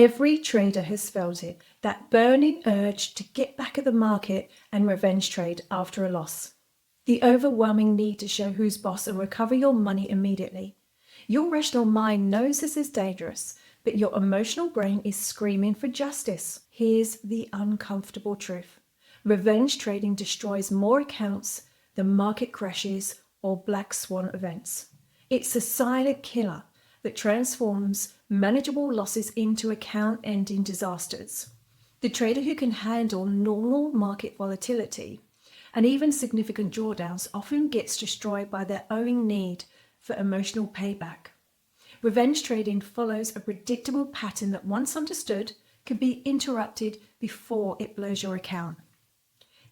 Every trader has felt it, that burning urge to get back at the market and revenge trade after a loss. The overwhelming need to show who's boss and recover your money immediately. Your rational mind knows this is dangerous, but your emotional brain is screaming for justice. Here's the uncomfortable truth. Revenge trading destroys more accounts than market crashes or black swan events. It's a silent killer that transforms manageable losses into account-ending disasters. The trader who can handle normal market volatility and even significant drawdowns often gets destroyed by their own need for emotional payback. Revenge trading follows a predictable pattern that, once understood, can be interrupted before it blows your account.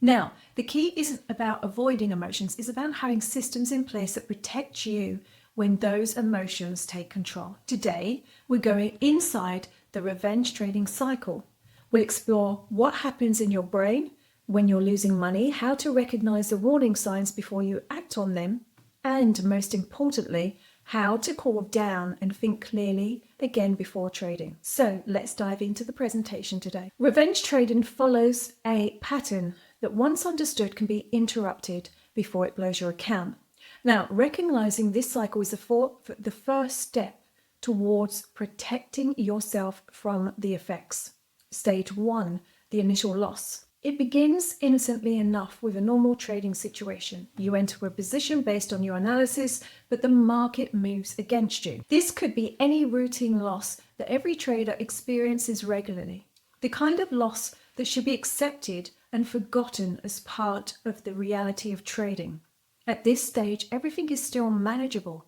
Now, the key isn't about avoiding emotions, it's about having systems in place that protect you when those emotions take control. Today, we're going inside the revenge trading cycle. We'll explore what happens in your brain when you're losing money, how to recognize the warning signs before you act on them, and most importantly, how to cool down and think clearly again before trading. So let's dive into the presentation today. Revenge trading follows a pattern that, once understood, can be interrupted before it blows your account. Now, recognizing this cycle is the first step towards protecting yourself from the effects. Stage 1, the initial loss. It begins innocently enough with a normal trading situation. You enter a position based on your analysis, but the market moves against you. This could be any routine loss that every trader experiences regularly. The kind of loss that should be accepted and forgotten as part of the reality of trading. At this stage, everything is still manageable.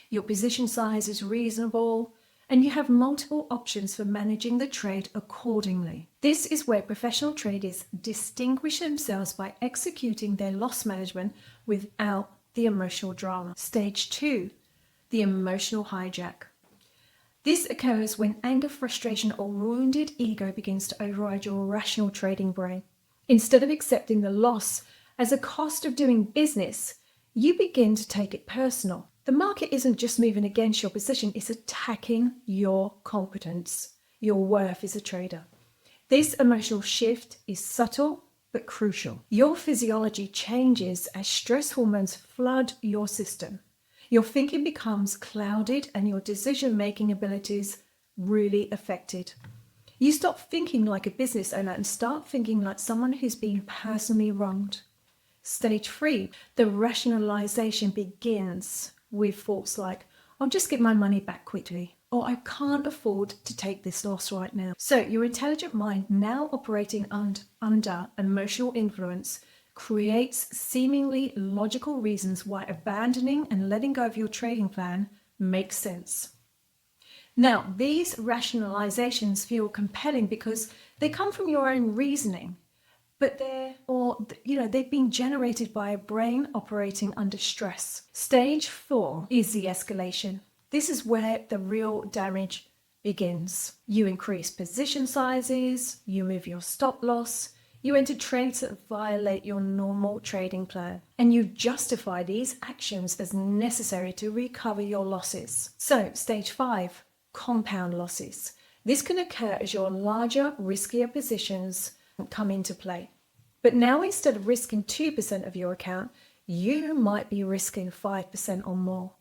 Your position size is reasonable, and you have multiple options for managing the trade accordingly. This is where professional traders distinguish themselves by executing their loss management without the emotional drama. Stage 2, the emotional hijack. This occurs when anger, frustration, or wounded ego begins to override your rational trading brain. Instead of accepting the loss as a cost of doing business, you begin to take it personal. The market isn't just moving against your position, it's attacking your competence, your worth as a trader. This emotional shift is subtle but crucial. Your physiology changes as stress hormones flood your system. Your thinking becomes clouded and your decision-making abilities really affected. You stop thinking like a business owner and start thinking like someone who's been personally wronged. Stage 3, the rationalization begins with thoughts like, I'll just get my money back quickly, or I can't afford to take this loss right now. So your intelligent mind, now operating under emotional influence, creates seemingly logical reasons why abandoning and letting go of your trading plan makes sense. Now, these rationalizations feel compelling because they come from your own reasoning, but they've been generated by a brain operating under stress. Stage 4 is the escalation. This is where the real damage begins. You increase position sizes, you move your stop loss, you enter trades that violate your normal trading plan, and you justify these actions as necessary to recover your losses. So, stage 5, compound losses. This can occur as your larger, riskier positions come into play. But now, instead of risking 2% of your account, you might be risking 5% or more.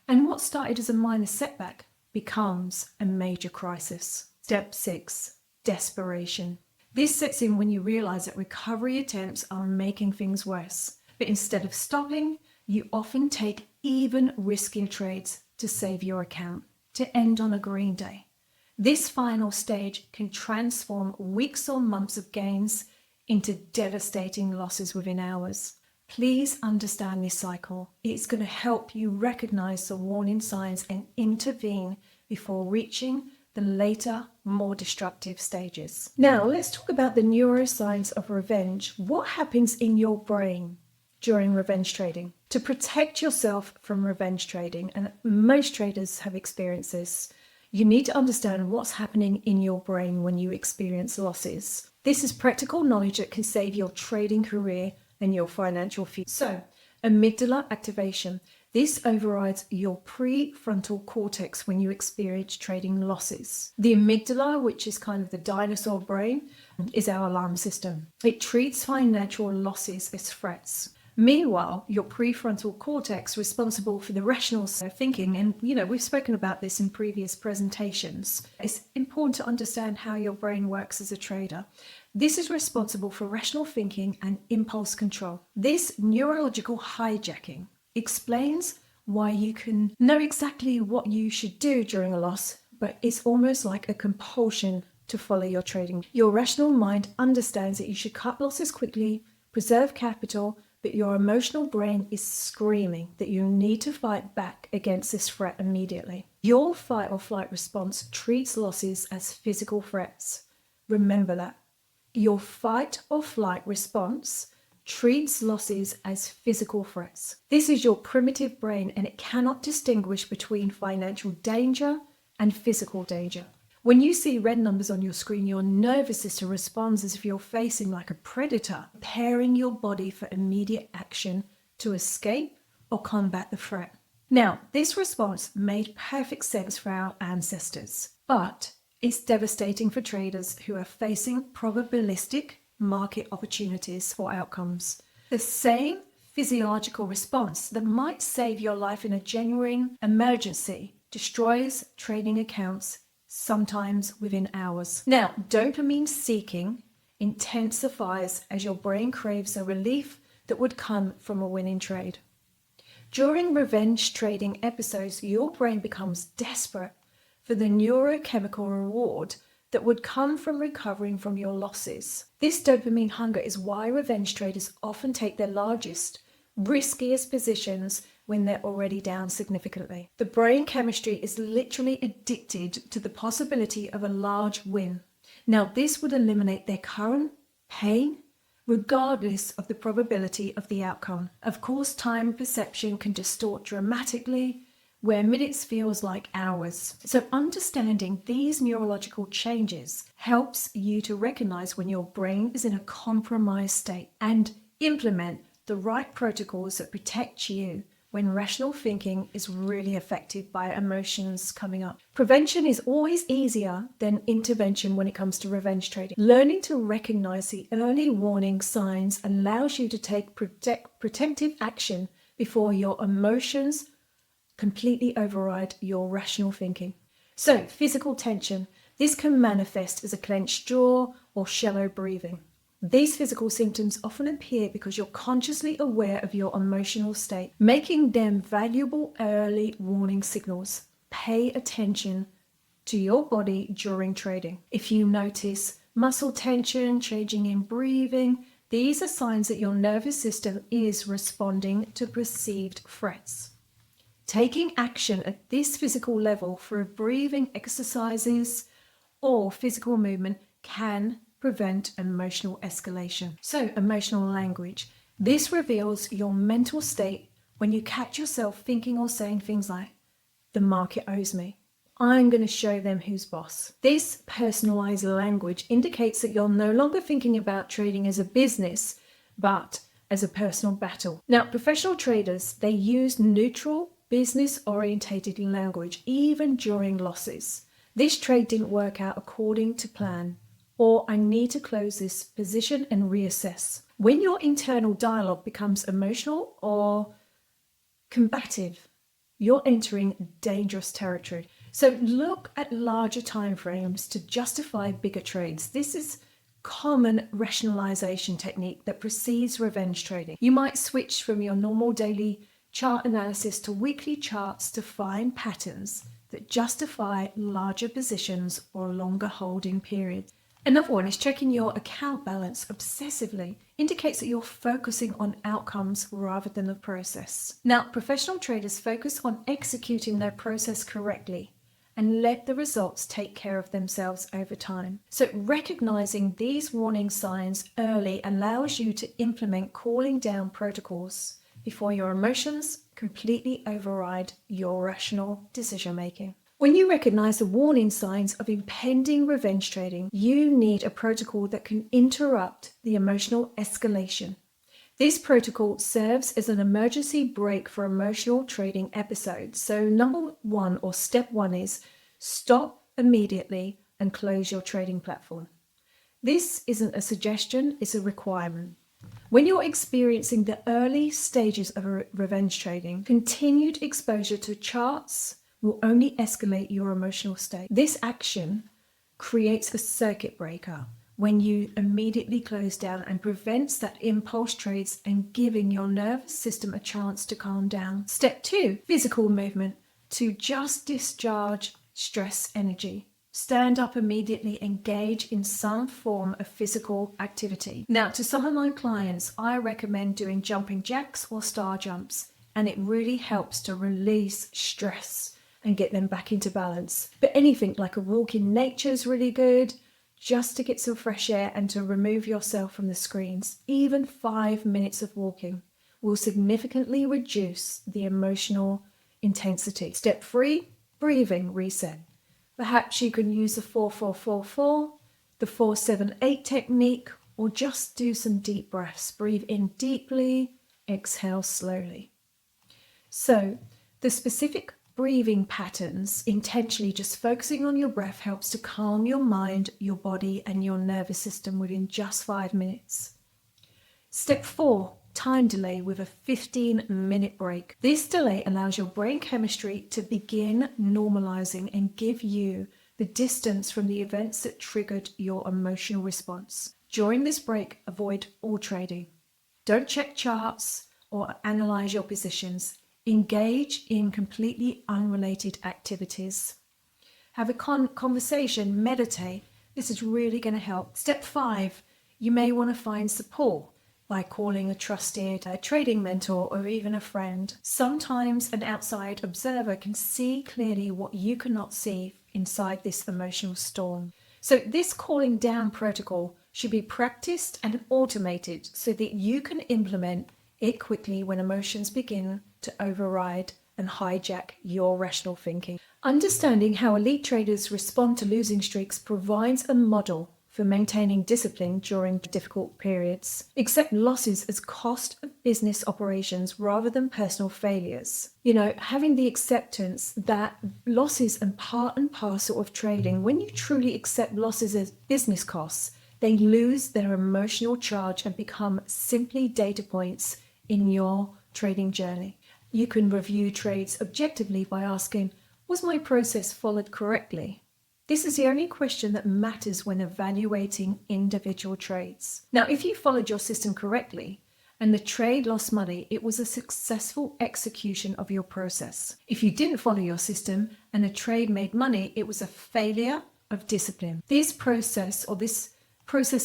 And what started as a minor setback becomes a major crisis. Step 6, desperation. This sets in when you realize that recovery attempts are making things worse. But instead of stopping, you often take even riskier trades to save your account, to end on a green day. This final stage can transform weeks or months of gains into devastating losses within hours. Please understand this cycle. It's going to help you recognize the warning signs and intervene before reaching the later, more destructive stages. Now, let's talk about the neuroscience of revenge. What happens in your brain during revenge trading? To protect yourself from revenge trading, and most traders have experienced this, you need to understand what's happening in your brain when you experience losses. This is practical knowledge that can save your trading career and your financial future. So, amygdala activation. This overrides your prefrontal cortex when you experience trading losses. The amygdala, which is kind of the dinosaur brain, is our alarm system. It treats financial losses as threats. Meanwhile, your prefrontal cortex, responsible for the rational thinking, and we've spoken about this in previous presentations, it's important to understand how your brain works as a trader. This is responsible for rational thinking and impulse control. This neurological hijacking explains why you can know exactly what you should do during a loss, but it's almost like a compulsion to follow your trading. Your rational mind understands that you should cut losses quickly, preserve capital, but your emotional brain is screaming that you need to fight back against this threat immediately. Your fight or flight response treats losses as physical threats. Remember that. Your fight or flight response treats losses as physical threats. This is your primitive brain, and it cannot distinguish between financial danger and physical danger. When you see red numbers on your screen, your nervous system responds as if you're facing like a predator, preparing your body for immediate action to escape or combat the threat. Now, this response made perfect sense for our ancestors, but it's devastating for traders who are facing probabilistic market opportunities or outcomes. The same physiological response that might save your life in a genuine emergency destroys trading accounts sometimes within hours. Now, dopamine seeking intensifies as your brain craves a relief that would come from a winning trade. During revenge trading episodes, your brain becomes desperate for the neurochemical reward that would come from recovering from your losses. This dopamine hunger is why revenge traders often take their largest, riskiest positions when they're already down significantly. The brain chemistry is literally addicted to the possibility of a large win. Now, this would eliminate their current pain regardless of the probability of the outcome. Of course, time perception can distort dramatically, where minutes feels like hours. So understanding these neurological changes helps you to recognize when your brain is in a compromised state and implement the right protocols that protect you when rational thinking is really affected by emotions coming up. Prevention is always easier than intervention when it comes to revenge trading. Learning to recognize the early warning signs allows you to take protective action before your emotions completely override your rational thinking. So, physical tension. This can manifest as a clenched jaw or shallow breathing. These physical symptoms often appear because you're consciously aware of your emotional state, making them valuable early warning signals. Pay attention to your body during trading. If you notice muscle tension, changing in breathing, these are signs that your nervous system is responding to perceived threats. Taking action at this physical level through breathing exercises or physical movement can prevent emotional escalation. So, emotional language. This reveals your mental state when you catch yourself thinking or saying things like, "The market owes me. I'm going to show them who's boss." This personalized language indicates that you're no longer thinking about trading as a business, but as a personal battle. Now, professional traders, they use neutral, business-orientated language even during losses. "This trade didn't work out according to plan," or "I need to close this position and reassess." When your internal dialogue becomes emotional or combative, you're entering dangerous territory. So look at larger time frames to justify bigger trades. This is common rationalization technique that precedes revenge trading. You might switch from your normal daily chart analysis to weekly charts to find patterns that justify larger positions or longer holding periods. Another one is checking your account balance obsessively. Indicates that you're focusing on outcomes rather than the process. Now, professional traders focus on executing their process correctly and let the results take care of themselves over time. So recognizing these warning signs early allows you to implement cooling down protocols before your emotions completely override your rational decision making. When you recognize the warning signs of impending revenge trading, you need a protocol that can interrupt the emotional escalation. This protocol serves as an emergency break for emotional trading episodes. So number one, or step one, is stop immediately and close your trading platform. This isn't a suggestion, it's a requirement. When you're experiencing the early stages of revenge trading, continued exposure to charts will only escalate your emotional state. This action creates a circuit breaker when you immediately close down and prevents that impulse trades and giving your nervous system a chance to calm down. Step two, physical movement to just discharge stress energy. Stand up immediately, engage in some form of physical activity. Now, to some of my clients, I recommend doing jumping jacks or star jumps, and it really helps to release stress and get them back into balance. But anything like a walk in nature is really good, just to get some fresh air and to remove yourself from the screens. Even 5 minutes of walking will significantly reduce the emotional intensity. Step three, breathing reset. Perhaps you can use the 4-4-4-4, the 4-7-8 technique, or just do some deep breaths. Breathe in deeply, exhale slowly. So the specific breathing patterns, intentionally just focusing on your breath, helps to calm your mind, your body, and your nervous system within just 5 minutes. Step four, time delay with a 15-minute break. This delay allows your brain chemistry to begin normalizing and give you the distance from the events that triggered your emotional response. During this break, avoid all trading. Don't check charts or analyze your positions. Engage in completely unrelated activities. Have a conversation, meditate. This is really going to help. Step five, you may want to find support by calling a trusted trading mentor or even a friend. Sometimes an outside observer can see clearly what you cannot see inside this emotional storm. So this calling down protocol should be practiced and automated so that you can implement it quickly when emotions begin to override and hijack your rational thinking. Understanding how elite traders respond to losing streaks provides a model for maintaining discipline during difficult periods. Accept losses as cost of business operations rather than personal failures. Having the acceptance that losses are part and parcel of trading. When you truly accept losses as business costs, they lose their emotional charge and become simply data points in your trading journey. You can review trades objectively by asking, was my process followed correctly? This is the only question that matters when evaluating individual trades. Now, if you followed your system correctly and the trade lost money, it was a successful execution of your process. If you didn't follow your system and the trade made money, it was a failure of discipline. This process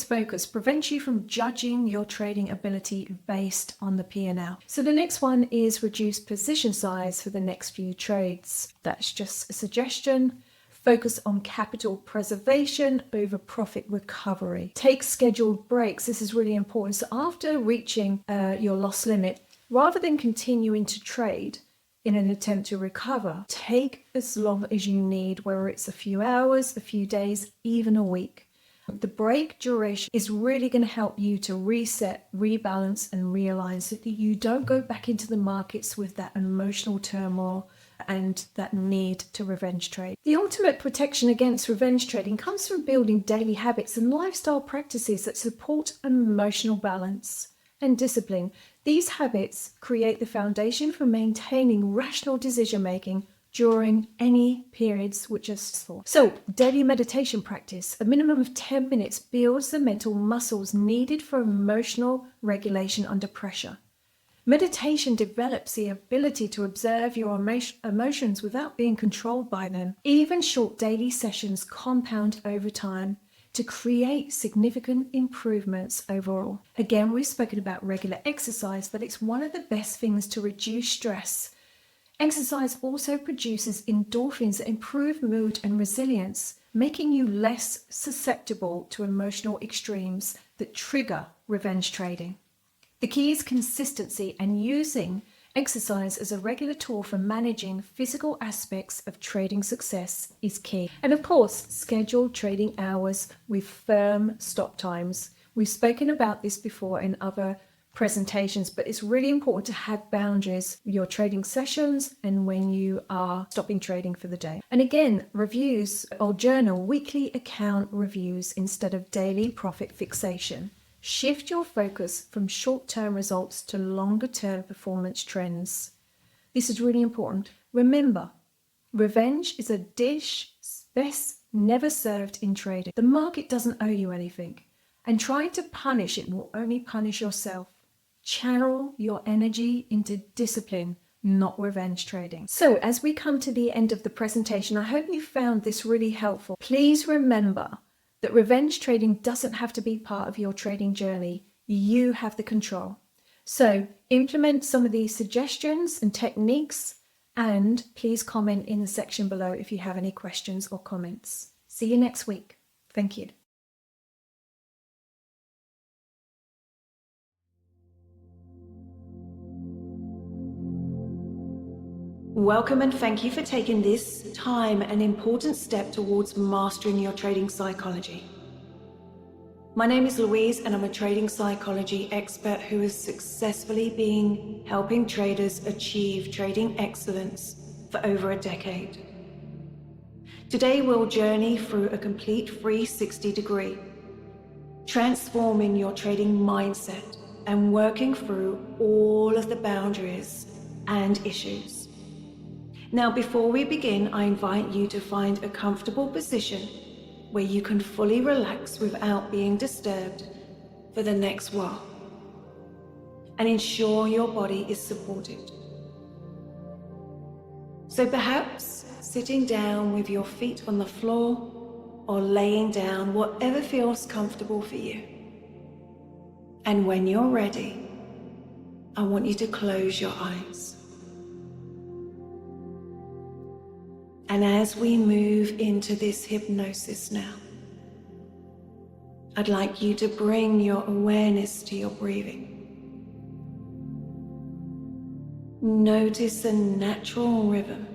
focus prevents you from judging your trading ability based on the P&L. So the next one is reduce position size for the next few trades. That's just a suggestion. Focus on capital preservation over profit recovery. Take scheduled breaks. This is really important. So after reaching your loss limit, rather than continuing to trade in an attempt to recover, take as long as you need, whether it's a few hours, a few days, even a week. The break duration is really going to help you to reset, rebalance, and realign so that you don't go back into the markets with that emotional turmoil and that need to revenge trade. The ultimate protection against revenge trading comes from building daily habits and lifestyle practices that support emotional balance and discipline. These habits create the foundation for maintaining rational decision making during any periods which are stressful. So, daily meditation practice, a minimum of 10 minutes, builds the mental muscles needed for emotional regulation under pressure. Meditation develops the ability to observe your emotions without being controlled by them. Even short daily sessions compound over time to create significant improvements overall. Again, we've spoken about regular exercise, but it's one of the best things to reduce stress. Exercise also produces endorphins that improve mood and resilience, making you less susceptible to emotional extremes that trigger revenge trading. The key is consistency, and using exercise as a regular tool for managing physical aspects of trading success is key. And of course, scheduled trading hours with firm stop times. We've spoken about this before in other presentations, but it's really important to have boundaries with your trading sessions and when you are stopping trading for the day. And again, reviews or journal weekly account reviews instead of daily profit fixation. Shift your focus from short-term results to longer-term performance trends. This is really important. Remember, revenge is a dish best never served in trading. The market doesn't owe you anything, and trying to punish it will only punish yourself. Channel your energy into discipline, not revenge trading. So as we come to the end of the presentation, I hope you found this really helpful. Please remember that revenge trading doesn't have to be part of your trading journey. You have the control. So implement some of these suggestions and techniques, and please comment in the section below if you have any questions or comments. See you next week. Thank you. Welcome and thank you for taking this time and important step towards mastering your trading psychology. My name is Louise and I'm a trading psychology expert who has successfully been helping traders achieve trading excellence for over a decade. Today we'll journey through a complete 360-degree, transforming your trading mindset and working through all of the boundaries and issues. Now, before we begin, I invite you to find a comfortable position where you can fully relax without being disturbed for the next while, and ensure your body is supported. So perhaps sitting down with your feet on the floor or laying down, whatever feels comfortable for you. And when you're ready, I want you to close your eyes. And as we move into this hypnosis now, I'd like you to bring your awareness to your breathing. Notice a natural rhythm,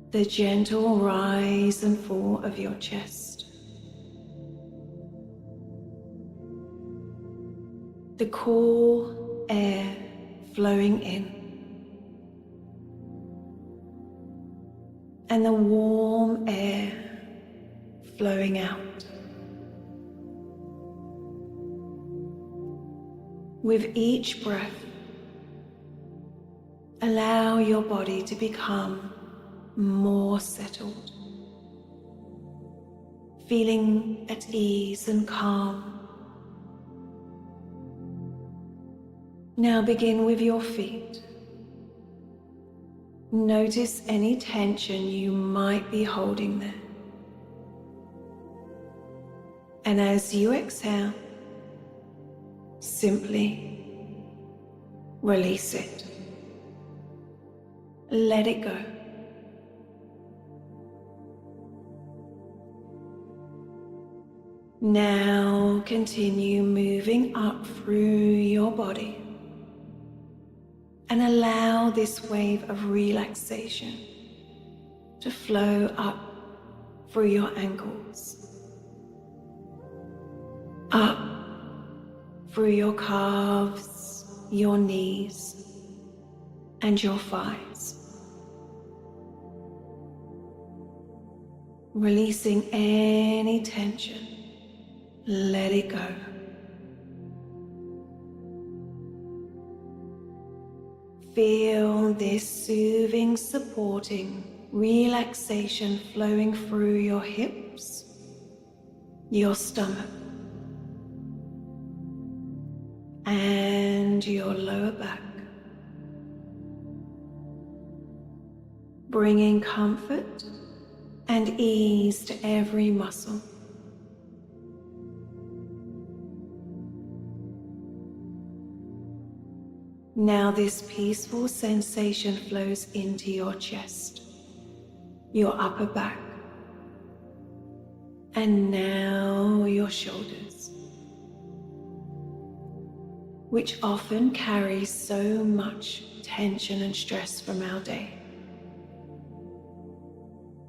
the gentle rise and fall of your chest, the cool air flowing in, and the warm air flowing out. With each breath, allow your body to become more settled, feeling at ease and calm. Now begin with your feet. Notice any tension you might be holding there. And as you exhale, simply release it. Let it go. Now continue moving up through your body and allow this wave of relaxation to flow up through your ankles, up through your calves, your knees, and your thighs. Releasing any tension, let it go. Feel this soothing, supporting relaxation flowing through your hips, your stomach, and your lower back, bringing comfort and ease to every muscle. Now this peaceful sensation flows into your chest, your upper back, and now your shoulders, which often carry so much tension and stress from our day.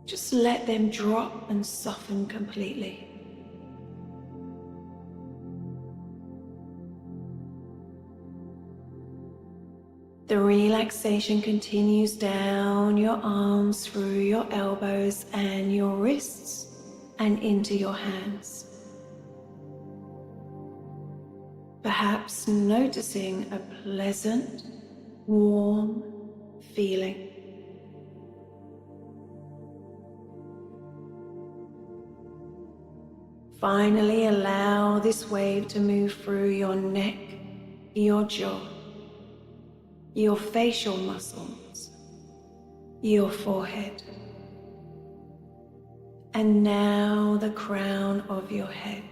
Just let them drop and soften completely. The relaxation continues down your arms, through your elbows and your wrists, and into your hands. Perhaps noticing a pleasant, warm feeling. Finally, allow this wave to move through your neck, your jaw, your facial muscles, your forehead, and now the crown of your head.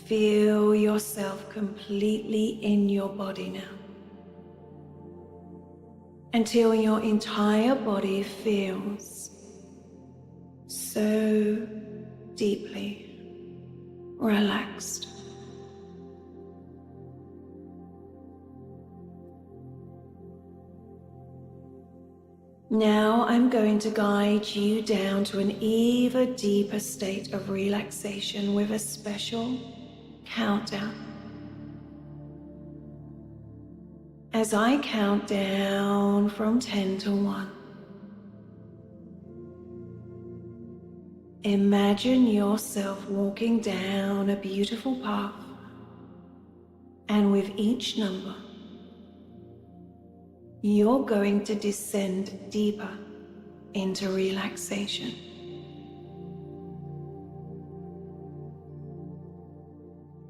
Feel yourself completely in your body now, until your entire body feels so deeply relaxed. Now I'm going to guide you down to an even deeper state of relaxation with a special countdown. As I count down from 10 to 1, imagine yourself walking down a beautiful path, and with each number, you're going to descend deeper into relaxation.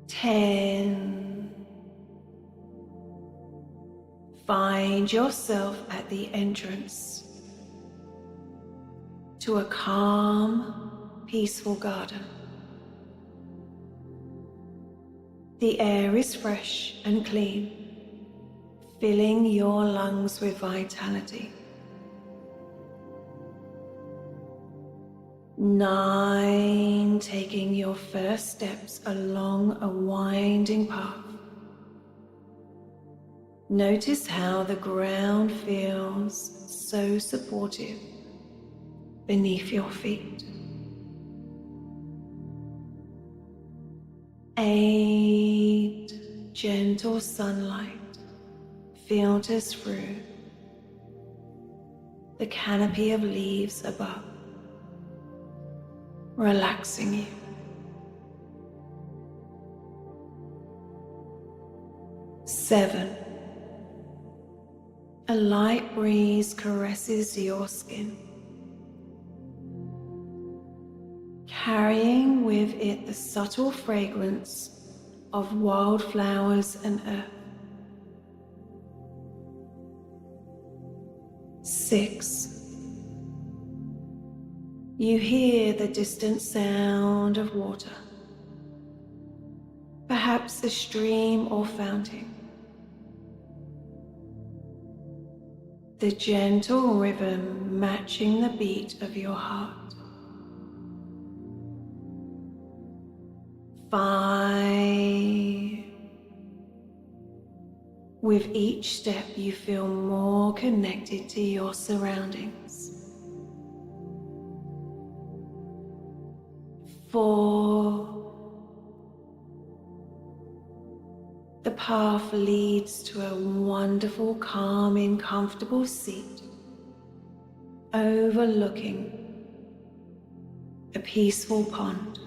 10. Find yourself at the entrance to a calm, peaceful garden. The air is fresh and clean, filling your lungs with vitality. 9. Taking your first steps along a winding path. Notice how the ground feels so supportive beneath your feet. 8. Gentle sunlight filters through the canopy of leaves above, relaxing you. 7. A light breeze caresses your skin, carrying with it the subtle fragrance of wildflowers and earth. 6. You hear the distant sound of water, perhaps a stream or fountain. The gentle rhythm matching the beat of your heart. 5. With each step, you feel more connected to your surroundings. 4. The path leads to a wonderful, calming, comfortable seat overlooking a peaceful pond.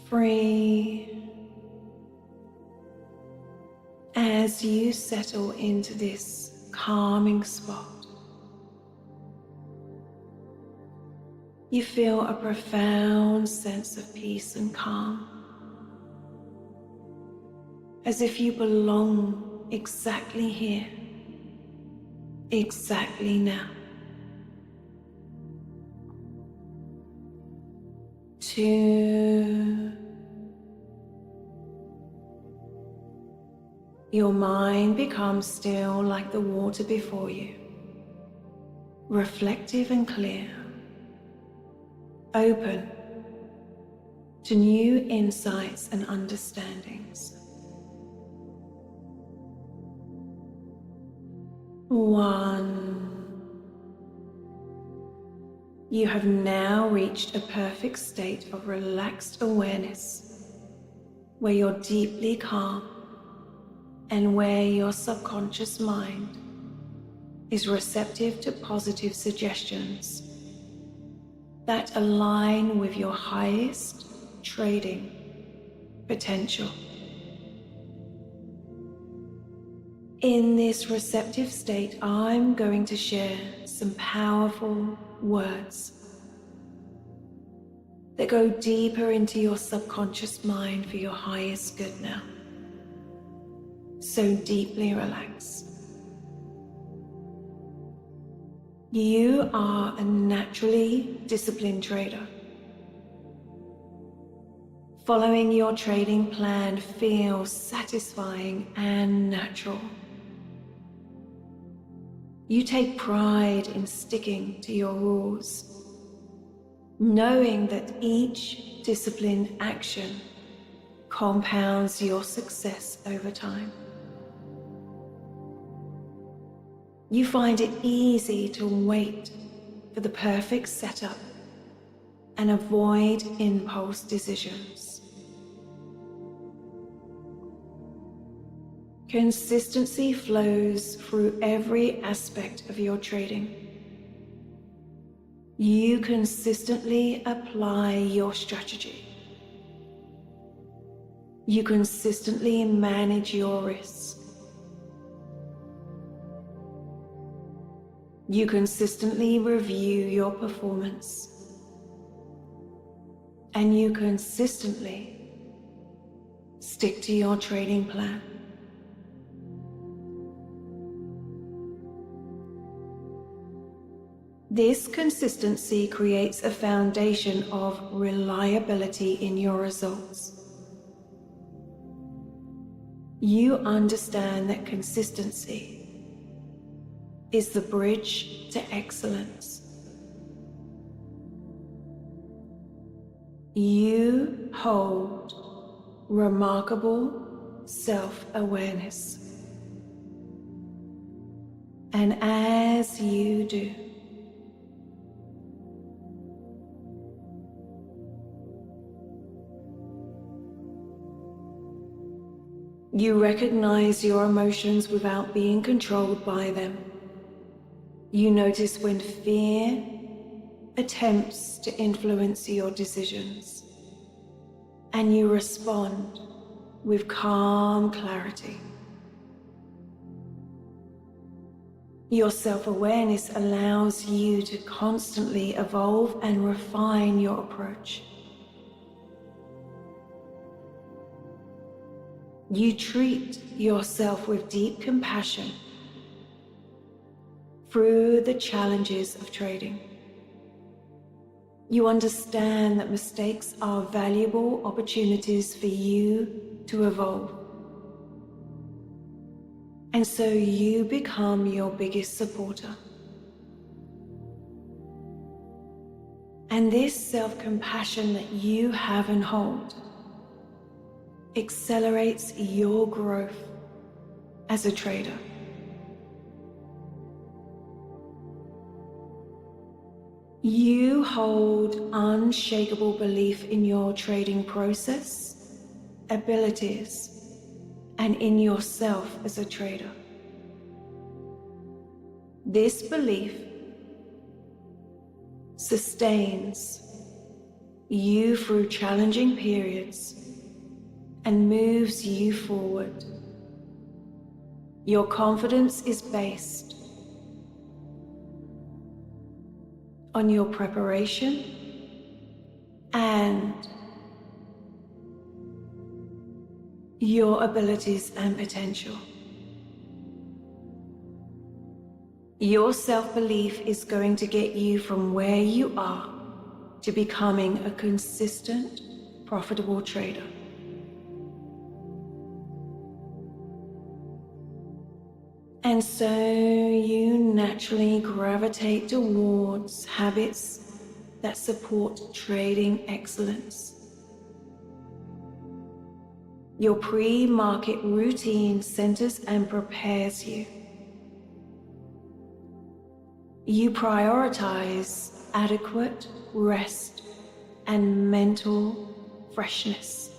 3. As you settle into this calming spot, you feel a profound sense of peace and calm, as if you belong exactly here, exactly now. 2. Your mind becomes still like the water before you, reflective and clear, open to new insights and understandings. 1. You have now reached a perfect state of relaxed awareness where you're deeply calm and where your subconscious mind is receptive to positive suggestions that align with your highest trading potential. In this receptive state, I'm going to share some powerful words that go deeper into your subconscious mind for your highest good now. So deeply relax. You are a naturally disciplined trader. Following your trading plan feels satisfying and natural. You take pride in sticking to your rules, knowing that each disciplined action compounds your success over time. You find it easy to wait for the perfect setup and avoid impulse decisions. Consistency flows through every aspect of your trading. You consistently apply your strategy. You consistently manage your risks. You consistently review your performance. And you consistently stick to your trading plan. This consistency creates a foundation of reliability in your results. You understand that consistency is the bridge to excellence. You hold remarkable self-awareness. And as you do, you recognize your emotions without being controlled by them. You notice when fear attempts to influence your decisions, and you respond with calm clarity. Your self-awareness allows you to constantly evolve and refine your approach. You treat yourself with deep compassion through the challenges of trading. You understand that mistakes are valuable opportunities for you to evolve. And so you become your biggest supporter. And this self-compassion that you have and hold accelerates your growth as a trader. You hold unshakable belief in your trading process, abilities, and in yourself as a trader. This belief sustains you through challenging periods and moves you forward. Your confidence is based on your preparation and your abilities and potential. Your self-belief is going to get you from where you are to becoming a consistent, profitable trader. And so you naturally gravitate towards habits that support trading excellence. Your pre-market routine centers and prepares you. You prioritize adequate rest and mental freshness.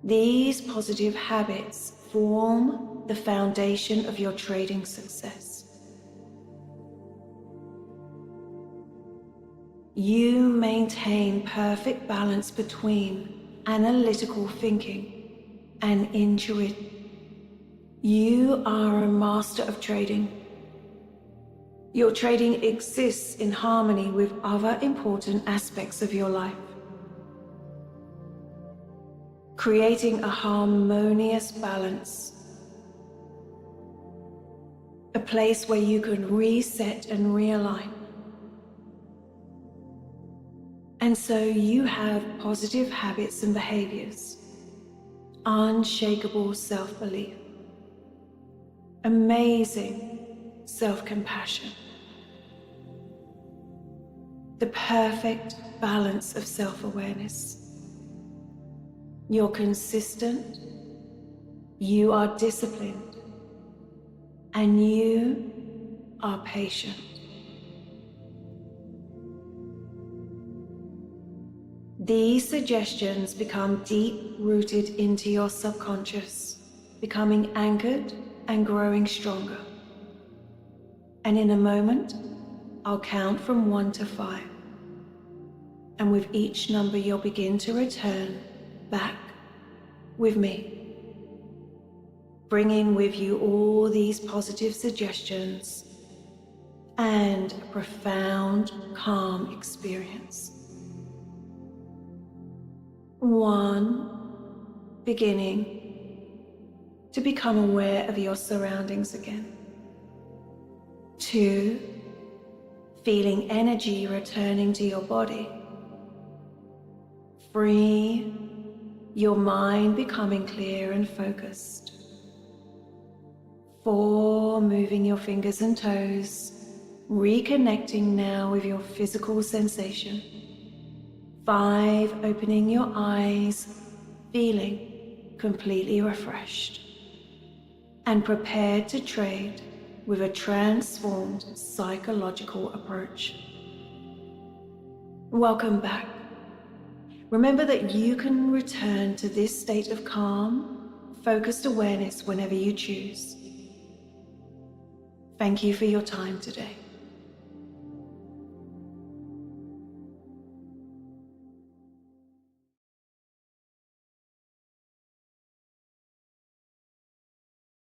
These positive habits form the foundation of your trading success. You maintain perfect balance between analytical thinking and intuition. You are a master of trading. Your trading exists in harmony with other important aspects of your life, creating a harmonious balance, a place where you can reset and realign. And so you have positive habits and behaviors, unshakable self-belief, amazing self-compassion, the perfect balance of self-awareness. You're consistent, you are disciplined, and you are patient. These suggestions become deep-rooted into your subconscious, becoming anchored and growing stronger. And in a moment, I'll count from 1 to 5. And with each number, you'll begin to return back with me, bringing with you all these positive suggestions and a profound, calm experience. 1, beginning to become aware of your surroundings again. 2, feeling energy returning to your body. 3, your mind becoming clear and focused. 4, moving your fingers and toes, reconnecting now with your physical sensation. 5, opening your eyes, feeling completely refreshed and prepared to trade with a transformed psychological approach. Welcome back. Remember that you can return to this state of calm, focused awareness whenever you choose. Thank you for your time today.